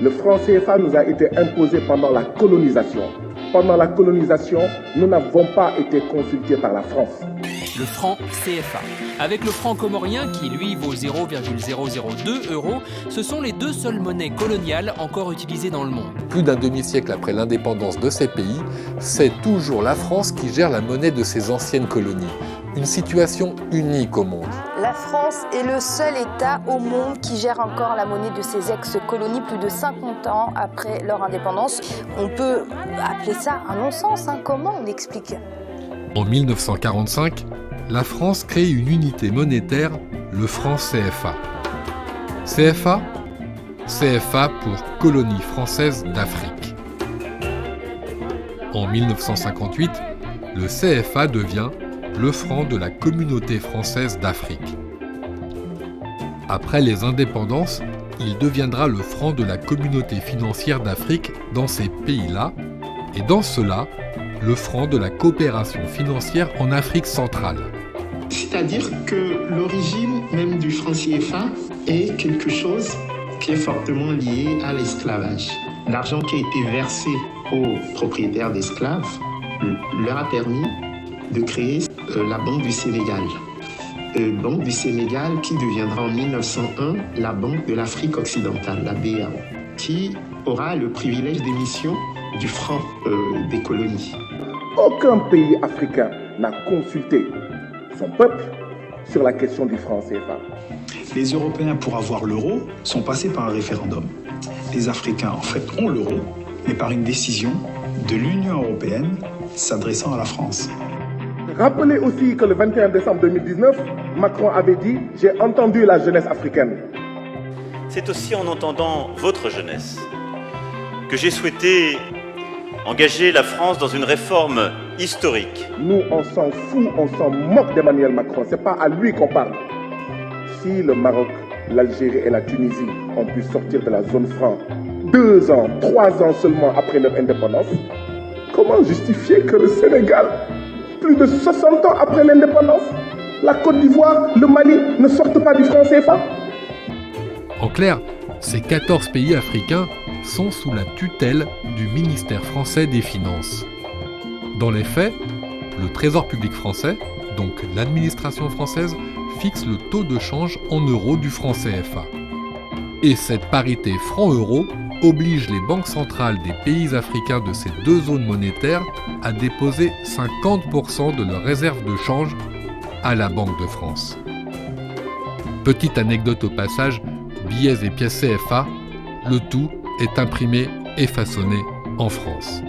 Le franc CFA nous a été imposé pendant la colonisation. Pendant la colonisation, nous n'avons pas été consultés par la France. Le franc CFA. Avec le franc comorien qui, lui, vaut 0,002 €, ce sont les deux seules monnaies coloniales encore utilisées dans le monde. Plus d'un demi-siècle après l'indépendance de ces pays, c'est toujours la France qui gère la monnaie de ses anciennes colonies. Une situation unique au monde. La France est le seul État au monde qui gère encore la monnaie de ses ex-colonies plus de 50 ans après leur indépendance. On peut appeler ça un non-sens, hein. Comment on l'explique ? En 1945, la France crée une unité monétaire, le franc CFA. CFA pour Colonie française d'Afrique. En 1958, le CFA devient le franc de la Communauté française d'Afrique. Après les indépendances, il deviendra le franc de la Communauté financière d'Afrique dans ces pays-là, et dans cela, le franc de la coopération financière en Afrique centrale. C'est-à-dire que l'origine même du franc CFA est quelque chose qui est fortement lié à l'esclavage. L'argent qui a été versé aux propriétaires d'esclaves leur a permis de créer la Banque du Sénégal. Banque du Sénégal qui deviendra en 1901 la Banque de l'Afrique occidentale, la BAO, qui aura le privilège d'émission du franc des colonies. Aucun pays africain n'a consulté son peuple sur la question du franc CFA. Les Européens, pour avoir l'euro, sont passés par un référendum. Les Africains, en fait, ont l'euro, mais par une décision de l'Union européenne s'adressant à la France. Rappelez aussi que le 21 décembre 2019, Macron avait dit « J'ai entendu la jeunesse africaine ». C'est aussi en entendant votre jeunesse que j'ai souhaité engager la France dans une réforme historique. Nous, on s'en fout, on s'en moque d'Emmanuel Macron. C'est pas à lui qu'on parle. Si le Maroc, l'Algérie et la Tunisie ont pu sortir de la zone franc 2 ans, 3 ans seulement après leur indépendance, comment justifier que le Sénégal, plus de 60 ans après l'indépendance, la Côte d'Ivoire, le Mali ne sortent pas du franc CFA? En clair, ces 14 pays africains sont sous la tutelle du ministère français des Finances. Dans les faits, le Trésor public français, donc l'administration française, fixe le taux de change en euros du franc CFA. Et cette parité franc-euro oblige les banques centrales des pays africains de ces deux zones monétaires à déposer 50% de leurs réserves de change à la Banque de France. Petite anecdote au passage, billets et pièces CFA, le tout est imprimé et façonné en France.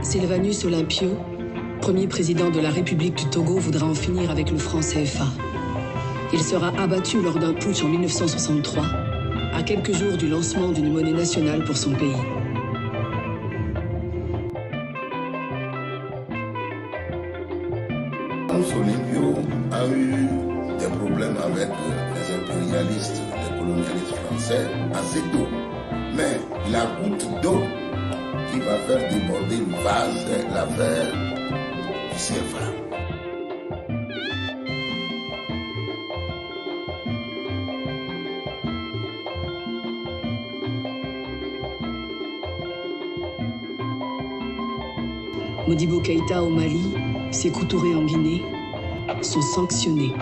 Sylvanus Olympio, premier président de la République du Togo, voudra en finir avec le franc CFA. Il sera abattu lors d'un putsch en 1963, à quelques jours du lancement d'une monnaie nationale pour son pays. Olympio a eu des problèmes avec les impérialistes, les colonialistes français assez tôt. Mais la goutte d'eau qui va faire déborder le vase, l'affaire du CFA. Modibo Keïta au Mali, Sékou Touré en Guinée sont sanctionnés.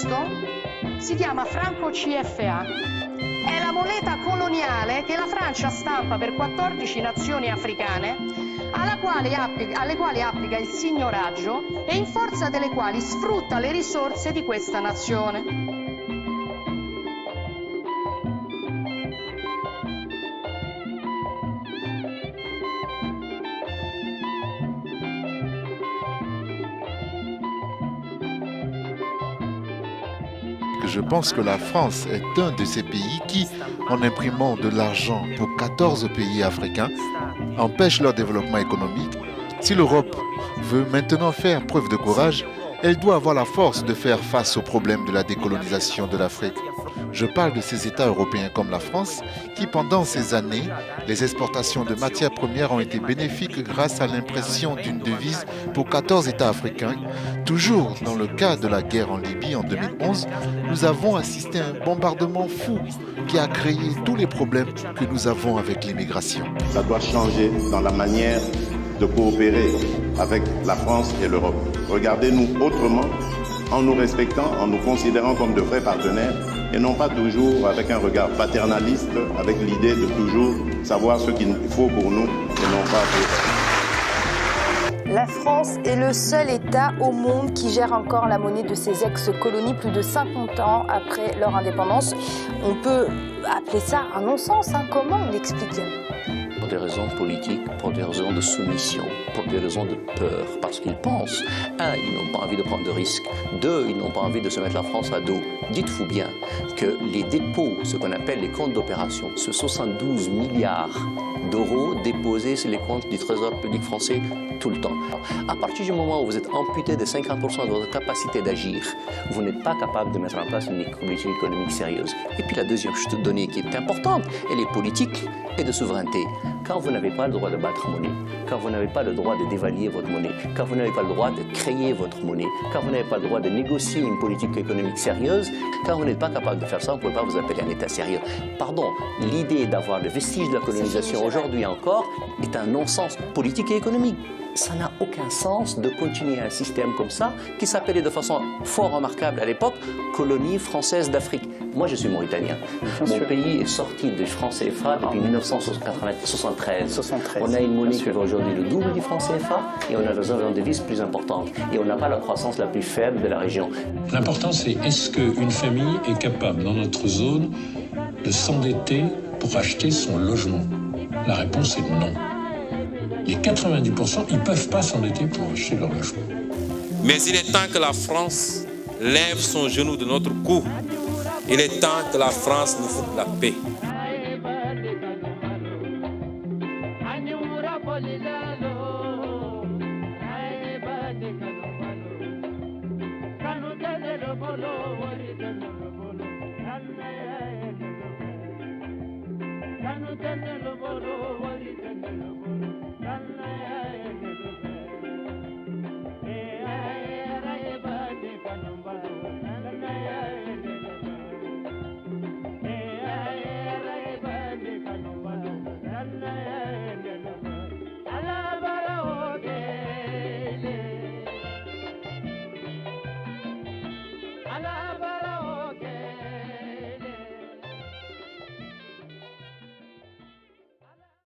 Questo si chiama franco CFA. È la moneta coloniale che la Francia stampa per 14 nazioni africane, alle quali applica il signoraggio e in forza delle quali sfrutta le risorse di questa nazione. Je pense que la France est un de ces pays qui, en imprimant de l'argent pour 14 pays africains, empêche leur développement économique. Si l'Europe veut maintenant faire preuve de courage, elle doit avoir la force de faire face aux problèmes de la décolonisation de l'Afrique. Je parle de ces États européens comme la France qui, pendant ces années, les exportations de matières premières ont été bénéfiques grâce à l'impression d'une devise pour 14 États africains. Toujours dans le cas de la guerre en Libye en 2011, nous avons assisté à un bombardement fou qui a créé tous les problèmes que nous avons avec l'immigration. Ça doit changer dans la manière de coopérer avec la France et l'Europe. Regardez-nous autrement, en nous respectant, en nous considérant comme de vrais partenaires et non pas toujours avec un regard paternaliste, avec l'idée de toujours savoir ce qu'il faut pour nous et non pas pour... La France est le seul État au monde qui gère encore la monnaie de ses ex-colonies plus de 50 ans après leur indépendance. On peut appeler ça un non-sens, hein. Comment l'expliquer ? Pour des raisons politiques, pour des raisons de soumission, pour des raisons de peur, parce qu'ils pensent, un, ils n'ont pas envie de prendre de risques, deux, ils n'ont pas envie de se mettre la France à dos. Dites-vous bien que les dépôts, ce qu'on appelle les comptes d'opération, ce 72 milliards d'euros déposés sur les comptes du Trésor public français tout le temps. À partir du moment où vous êtes amputé de 50% de votre capacité d'agir, vous n'êtes pas capable de mettre en place une politique économique sérieuse. Et puis la deuxième donnée qui est importante, elle est politique et de souveraineté. Quand vous n'avez pas le droit de battre monnaie, quand vous n'avez pas le droit de dévaluer votre monnaie, quand vous n'avez pas le droit de créer votre monnaie, quand vous n'avez pas le droit de négocier une politique économique sérieuse, quand vous n'êtes pas capable de faire ça, on ne peut pas vous appeler un État sérieux. Pardon, l'idée d'avoir le vestige de la colonisation aujourd'hui encore est un non-sens politique et économique. Ça n'a aucun sens de continuer un système comme ça, qui s'appelait de façon fort remarquable à l'époque colonie française d'Afrique. Moi, je suis mauritanien. Mon pays est sorti du franc CFA depuis 1973. On a une monnaie qui vaut aujourd'hui le double du franc CFA et on a besoin d'une devise plus importante. Et on n'a pas la croissance la plus faible de la région. L'important, c'est est-ce qu'une famille est capable, dans notre zone, de s'endetter pour acheter son logement? La réponse est non. Les 90%, ils ne peuvent pas s'endetter pour acheter leur logement. Mais il est temps que la France lève son genou de notre cou. Il est temps que la France nous foute la paix. Polilalo